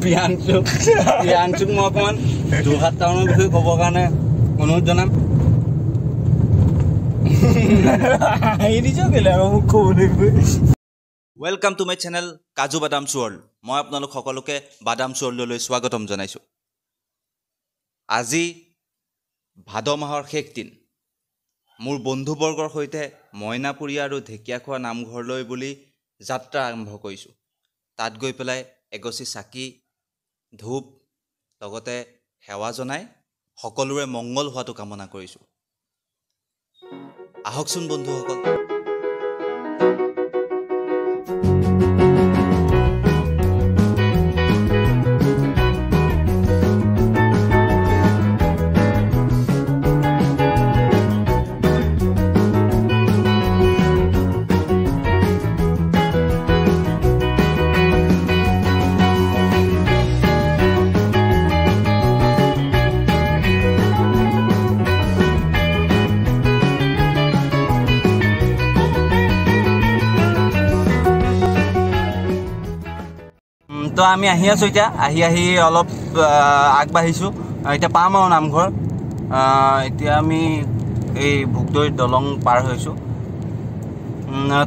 প্ৰিয়াঞ্চুক মই অকণমান যোৰহাট টাউনৰ বিষয়ে ক'বৰ কাৰণে অনুৰোধ জনাম। ৱেলকাম টু মাই চেনেল কাজু বাদাম ৱৰ্ল্ড। মই আপোনালোক সকলোকে বাদাম ৱৰ্ল্ডলৈ স্বাগতম জনাইছোঁ। আজি ভাদ মাহৰ শেষ দিন। মোৰ বন্ধুবৰ্গৰ সৈতে মইনাপুৰী আৰু ঢেকীয়াখোৱা নামঘৰলৈ বুলি যাত্ৰা আৰম্ভ কৰিছোঁ। তাত গৈ পেলাই এগছি চাকি ধূপ লগতে সেৱা জনাই সকলোৰে মংগল হোৱাটো কামনা কৰিছোঁ। আহকচোন বন্ধুসকল। তো আমি আহি আছোঁ এতিয়া, আহি অলপ আগবাঢ়িছোঁ। এতিয়া পাম আৰু নামঘৰ। এতিয়া আমি এই ভোগদৈৰ দলং পাৰ হৈছোঁ।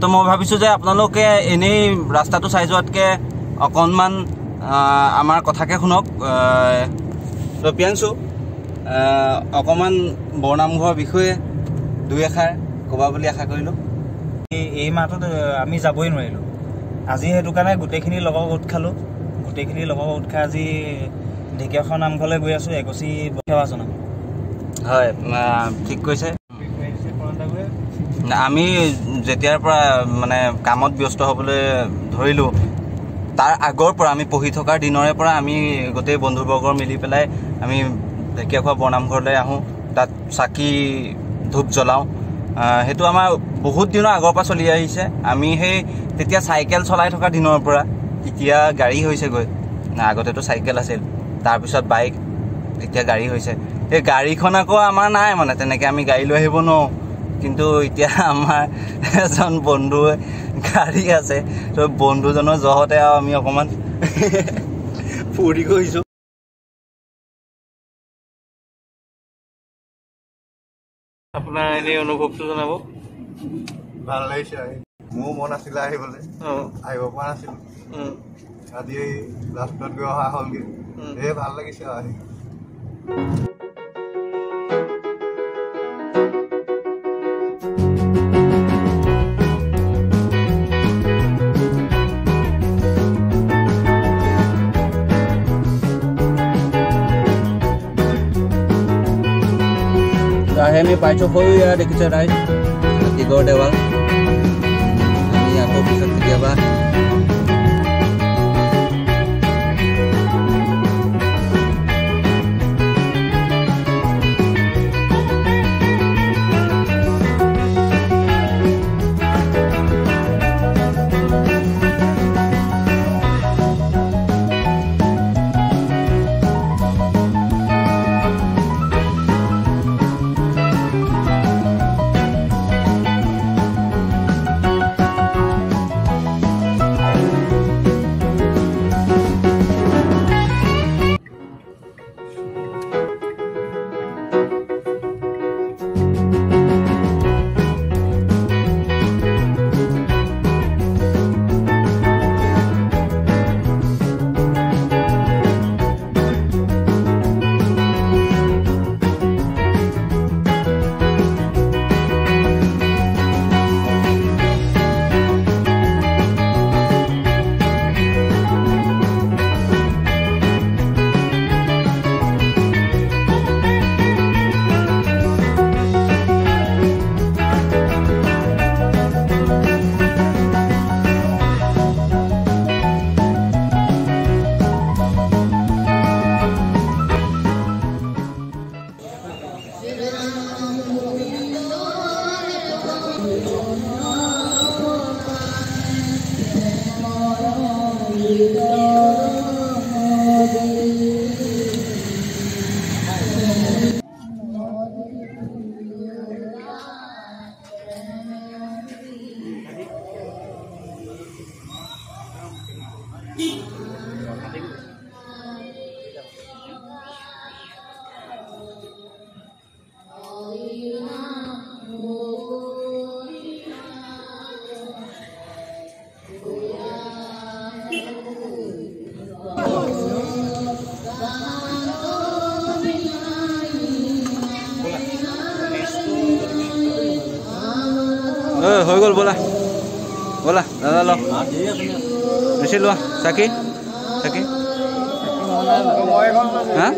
তো মই ভাবিছোঁ যে আপোনালোকে এনেই ৰাস্তাটো চাই যোৱাতকৈ অকণমান আমাৰ কথাকে শুনক। তো প্ৰিয়াঞ্চু, অকণমান বৰনামঘৰৰ বিষয়ে দুই এষাৰ ক'বা বুলি আশা কৰিলোঁ। এই মাহটোত আমি যাবই নোৱাৰিলোঁ। আজি সেইটো কাৰণে গোটেইখিনি লগৰ গোট খালোঁ। গোটেইখিনি লগৰ গোট খাই আজি ঢেকীয়াখোৱা নামঘৰলৈ গৈ আছোঁ এগছি সেৱা জনাম। হয়, ঠিক কৈছে। আমি যেতিয়াৰ পৰা মানে কামত ব্যস্ত হ'বলৈ ধৰিলোঁ, তাৰ আগৰ পৰা আমি পঢ়ি থকাৰ দিনৰে পৰা আমি গোটেই বন্ধুবৰ্গৰ মিলি পেলাই আমি ঢেকীয়াখোৱা বৰনামঘৰলৈ আহোঁ। তাত চাকি ধূপ জ্বলাওঁ। সেইটো আমাৰ বহুত দিনৰ আগৰ পৰা চলি আহিছে। আমি সেই তেতিয়া চাইকেল চলাই থকা দিনৰ পৰা এতিয়া গাড়ী হৈছেগৈ। আগতেতো চাইকেল আছিল, তাৰপিছত বাইক, এতিয়া গাড়ী হৈছে। এই গাড়ীখন আকৌ আমাৰ নাই, মানে তেনেকৈ আমি গাড়ী লৈ আহিব নোৱাৰোঁ। কিন্তু এতিয়া আমাৰ এজন বন্ধুৱে গাড়ী আছে। তো বন্ধুজনৰ জহতে আৰু আমি অকণমান ফূৰ্তি কৰিছোঁ। আপোনাৰ এনেই অনুভৱটো জনাব। ভাল লাগিছে আহি। মোৰ মন আছিলে আহিবলৈ, আহিব পৰা নাছিলোঁ। আজি লাষ্টত গৈ অহা হ'লগৈ। ভাল লাগিছে আহি। আহে আমি পাইছোঁ সৰু ইয়াত দেখিছে ৰাইজ হাতীগড় দেৱাল। আমি আকৌ পিছত কেতিয়াবা হৈ গ'ল ব'লা ব'লা দাদা ল বেছি লোৱা চাকি চাকি হা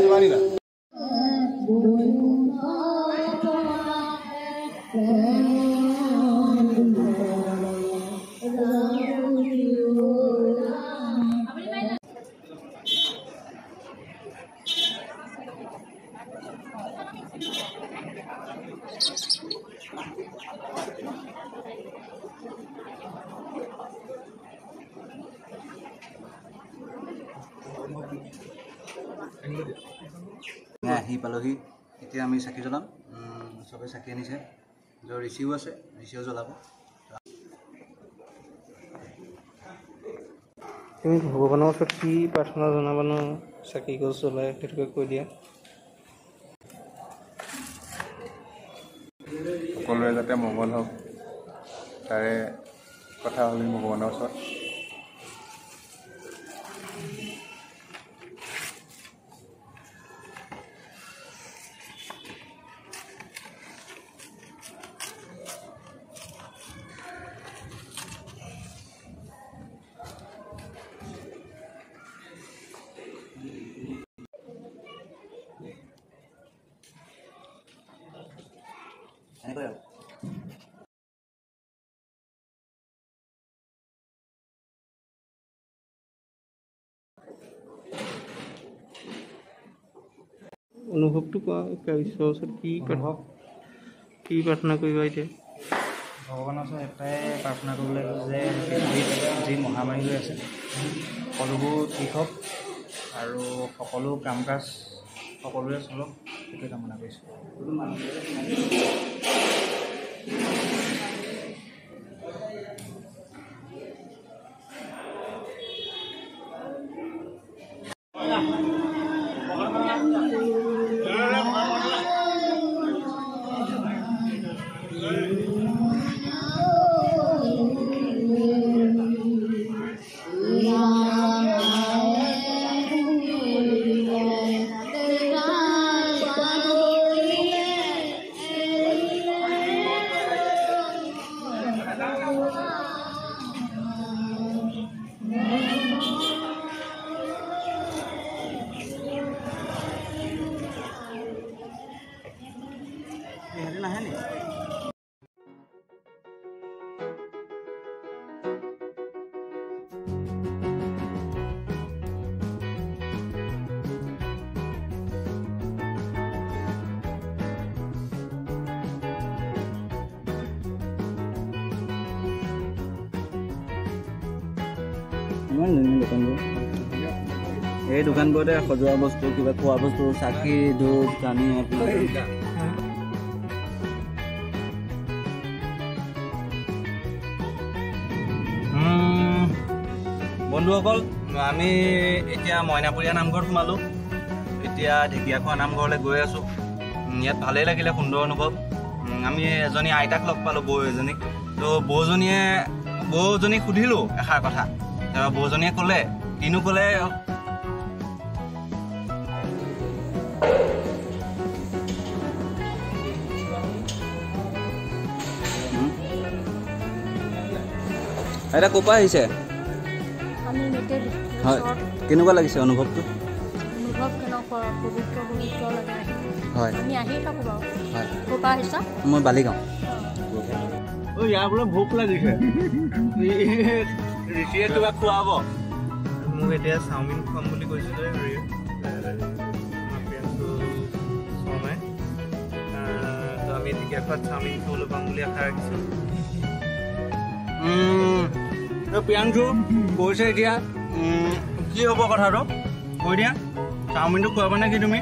আহি পালোহি এতিয়া আমি চাকি জ্বলাম চবে চাকি আনিছে য'ৰ ঋষিও আছে ঋষিও জ্বলাব তুমি ভগৱানৰ ওচৰত কি প্ৰাৰ্থনা জনাবানো চাকি গছ জ্বলাই সেইটোকে কৈ দিয়া সকলোৰে যাতে মংগল হওক তাৰে কথা ভাবি ভগৱানৰ ওচৰত অনুভৱটো কোৱা ঈশ্বৰৰ ওচৰত কি প্ৰাৰ্থনা কৰিবা এতিয়া ভগৱানৰ ওচৰত এটাই প্ৰাৰ্থনা কৰিব লাগিব যে পৃথিৱীত যি মহামাৰী হৈ আছে সকলোবোৰ ঠিক হওক আৰু সকলো কাম কাজ সকলোৰে চলক সেইটোৱে কামনা কৰিছোঁ ইমান ধুনীয়া দোকানবোৰ এই দোকানবোৰতে সজোৱা বস্তু কিবা খোৱা বস্তু চাকি ধূপ দানি বন্ধুসকল আমি এতিয়া মইনাপুৰীয়া নামঘৰত সোমালোঁ এতিয়া ঢেকীয়াখোৱা নামঘৰলৈ গৈ আছোঁ ইয়াত ভালেই লাগিলে সুন্দৰ অনুভৱ আমি এজনী আইতাক লগ পালোঁ বৌ এজনীক তো বৌজনীক সুধিলোঁ এষাৰ কথা বৌজনীয়ে ক'লে কিনো ক'লে এটা ক'ৰ পৰা আহিছে হয় কেনেকুৱা লাগিছে অনুভৱটো হয় মই বালিগাঁও ইয়াৰ বোলে ভোক লাগিছে ঋষিয়ে কিবা খুৱাব মোক এতিয়া চাওমিন খুৱাম বুলি কৈছিলে শৰ্মাই তো আমি ঢেকীয়াখোৱাত চাওমিন খাবলৈ পাম বুলি আশা ৰাখিছোঁ প্ৰিয়াংশু কৈছে এতিয়া কি হ'ব কথাটো কৈ দিয়া চাওমিনটো খুৱাবা নে কি তুমি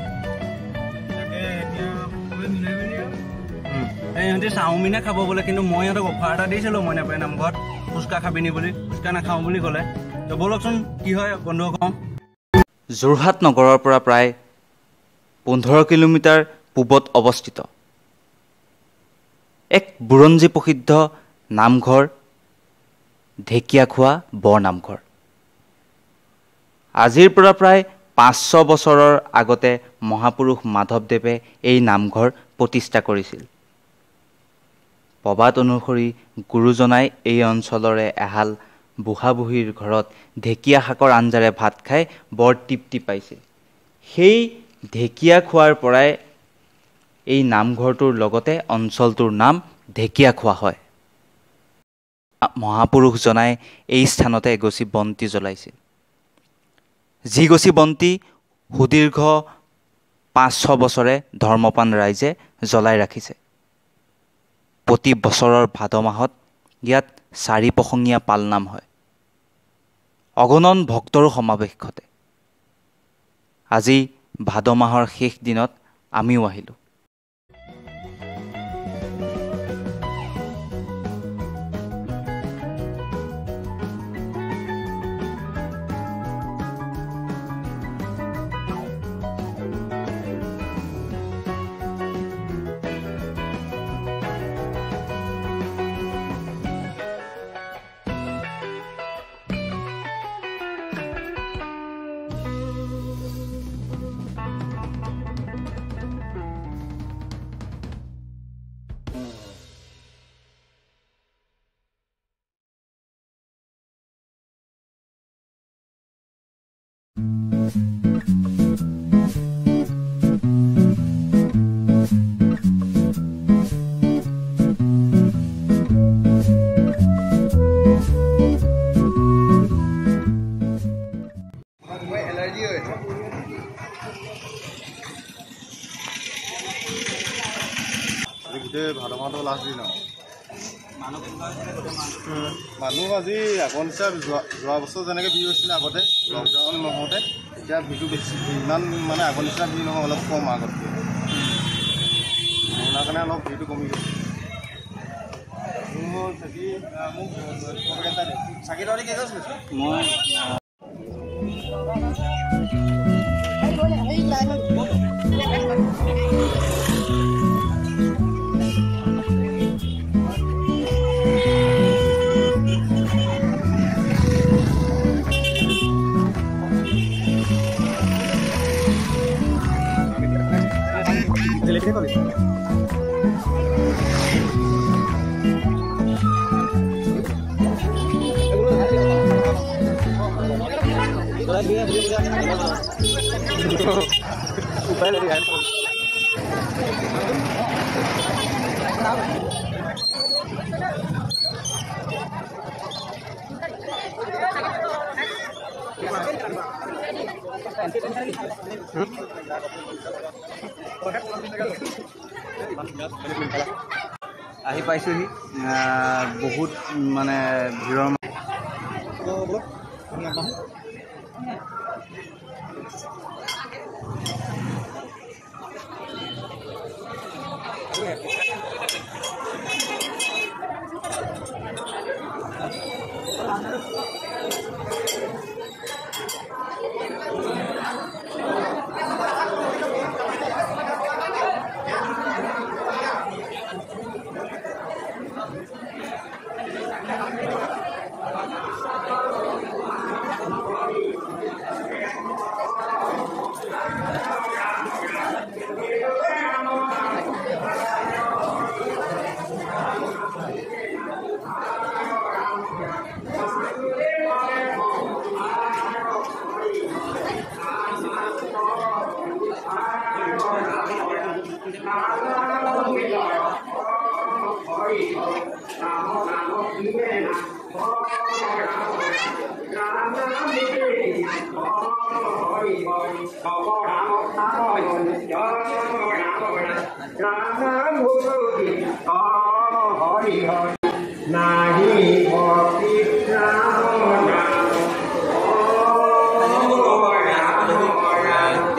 সিহঁতি চাওমিনে খাব বোলে কিন্তু মই সিহঁতক অফাৰ এটা দিছিলোঁ মইনাপুৰীয়া নামঘৰত ফুচকা খাবিনি বুলি ফুচকা নাখাওঁ বুলি ক'লে তো ব'লকচোন কি হয় বন্ধুসকল যোৰহাট নগৰৰ পৰা প্ৰায় 15 কিলোমিটাৰ পূবত অৱস্থিত এক বুৰঞ্জী প্ৰসিদ্ধ নামঘৰ ঢেকীয়াখোৱা বৰনামঘৰ আজিৰ পৰা প্ৰায় 500 বছৰৰ আগতে মহাপুৰুষ মাধৱদেৱে এই নামঘৰ প্ৰতিষ্ঠা কৰিছিল প্ৰবাদ অনুসৰি গুৰুজনাই এই অঞ্চলৰে এহাল বুঢ়া বুঢ়ীৰ ঘৰত ঢেকীয়া শাকৰ আঞ্জাৰে ভাত খাই বৰ তৃপ্তি পাইছে। সেই ঢেকীয়া খোৱাৰ পৰাই এই নামঘৰটোৰ লগতে অঞ্চলটোৰ নাম ঢেকীয়াখোৱা হয়। মহাপুৰুষজনাই এই স্থানতে এগছি বন্তি জ্বলাইছিল। যি গছি বন্তি সুদীৰ্ঘ ৫-৬ বছৰে ধৰ্মপান ৰাইজে জ্বলাই ৰাখিছে। প্ৰতি বছৰৰ ভাদ মাহত ইয়াত ৪ প্ৰসঙীয়া পালনাম হয়। অগণন ভক্তৰো সমাৱেশ ঘটে। আজি ভাদ মাহৰ শেষ দিনত আমিও আহিলোঁ। গোটেই ভাদ মাহটো লাষ্ট দিন আৰু মানুহ আজি আগৰ নিচিনা যোৱা বছৰ যেনেকৈ ভিৰ হৈছিলে আগতে লকডাউন নহওঁতে, এতিয়া ভিৰটো বেছি ইমান মানে আগৰ নিচিনা ভিৰ নহয়, অলপ কম আগতকৈ। কৰোণাৰ কাৰণে অলপ ভিৰটো কমি গৈছে। চাকি তলি কেইগছ লৈছে? মই আহি পাইছোহি। বহুত মানে ভিৰৰ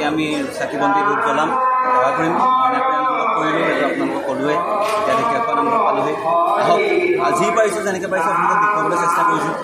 আমি চাকি বন্তি ধূপ জ্বলাম, সেৱা কৰিম। কৰিলোঁ সেইটো আপোনালোকক ক'লোৱে। এতিয়া ঢেকীয়াখোৱা নামঘৰ পালোহি। আহক, আজি পাৰিছোঁ যেনেকৈ পাৰিছোঁ আপোনালোকক দেখুৱাবলৈ চেষ্টা কৰিছোঁ।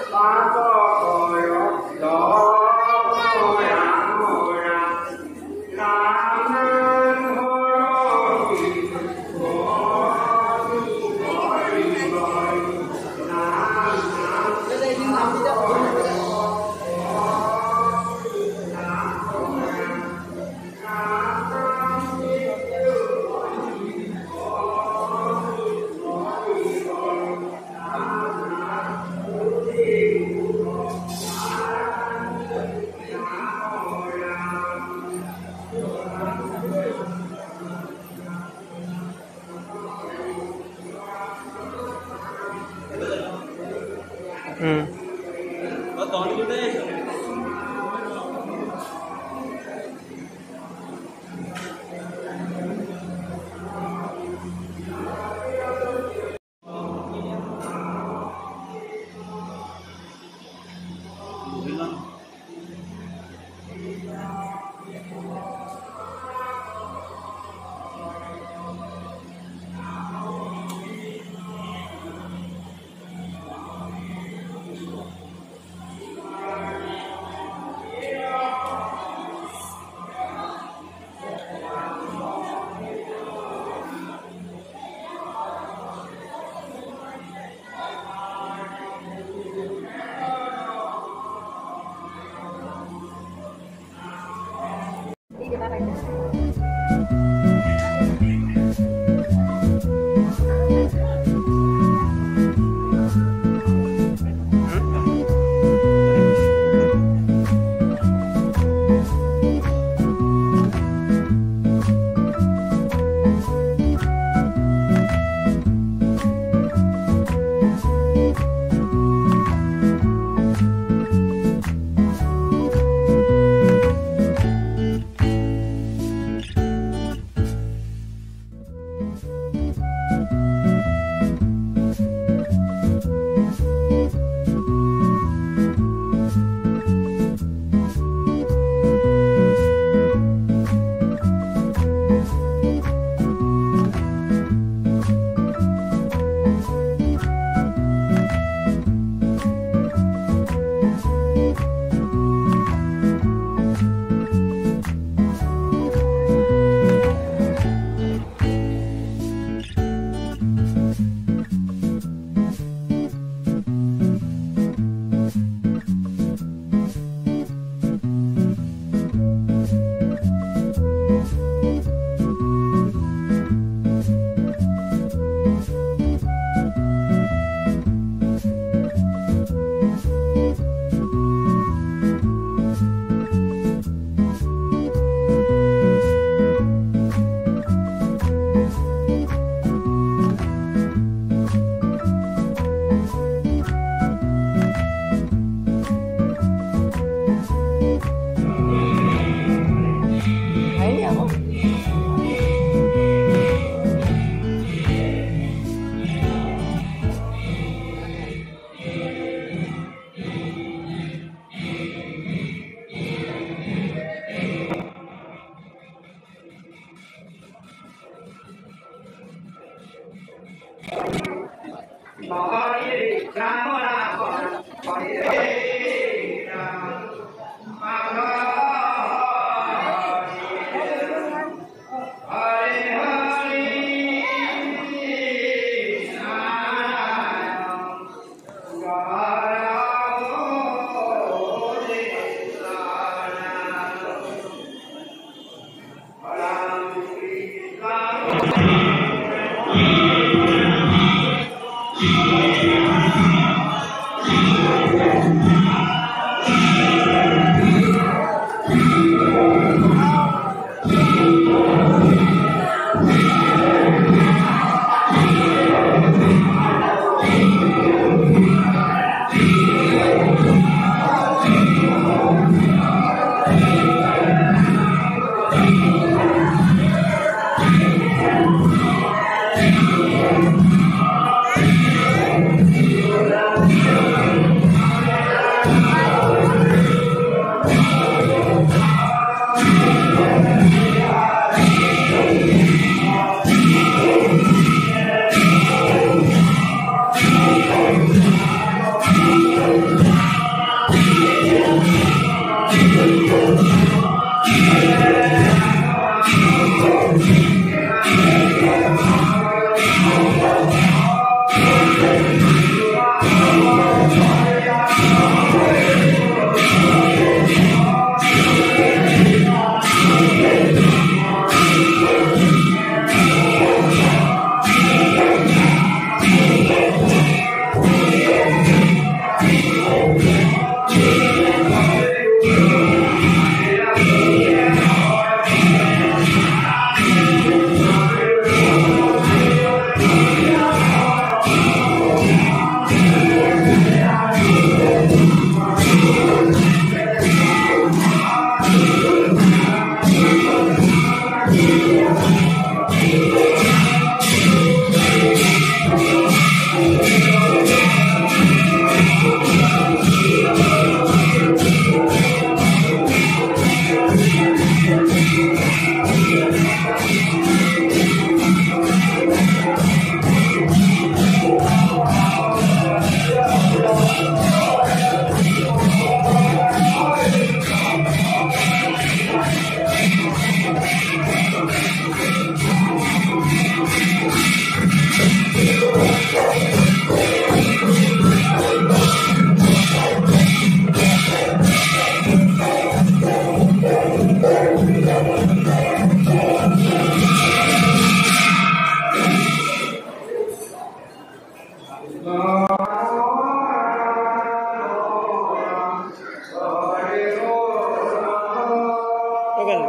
মোবাইল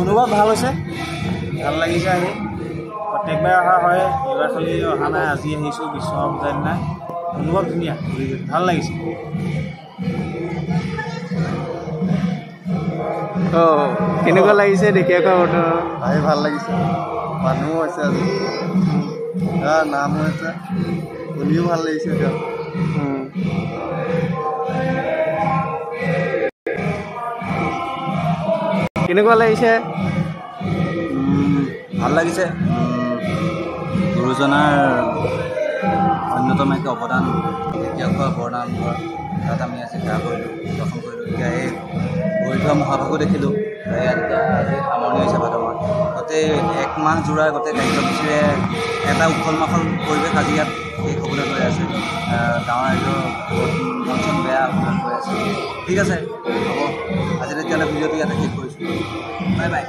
অনুভৱ ভাল হৈছে, ভাল লাগিছে আহি। প্ৰত্যেকবাৰ অহা হয়, এইবাৰ খালি অহা নাই, আজি আহিছোঁ বিশ্ব পূজাৰ দিনা। অনুভৱ ধুনীয়া, ভাল লাগিছে। কেনেকুৱা লাগিছে দেখি আকৌ আহি ভাল লাগিছে, মানুহো হৈছে আজি, নাম হৈছে, শুনিও ভাল লাগিছে এতিয়া। কেনেকুৱা লাগিছে? ভাল লাগিছে। গুৰুজনাৰ অন্যতম এক অৱদান ঢেকীয়াখোৱা বৰনামঘৰ, তাত আমি আজি সেৱা কৰিলোঁ, দৰ্শন কৰিলোঁ। এতিয়া এই ভৰি ধোৱা মহাভাগো দেখিলোঁ। ইয়াত এতিয়া আজি সামৰণি হৈছে ভাদমাহ। গোটেই 1 মাহ জোৰা গোটেই কাৰ্যসূচীৰে এটা উখল মাখল পৰিৱেশ আজি ইয়াত শেষ হ'বলৈ গৈ আছে। গাঁৱৰ ৰাইজৰ মন চন বেয়া হ'বলৈ গৈ আছে। ঠিক আছে, হ'ব, আজি তেতিয়াহ'লে ভিডিঅ'টো ইয়াতে শেষ কৰিছোঁ। Bye bye.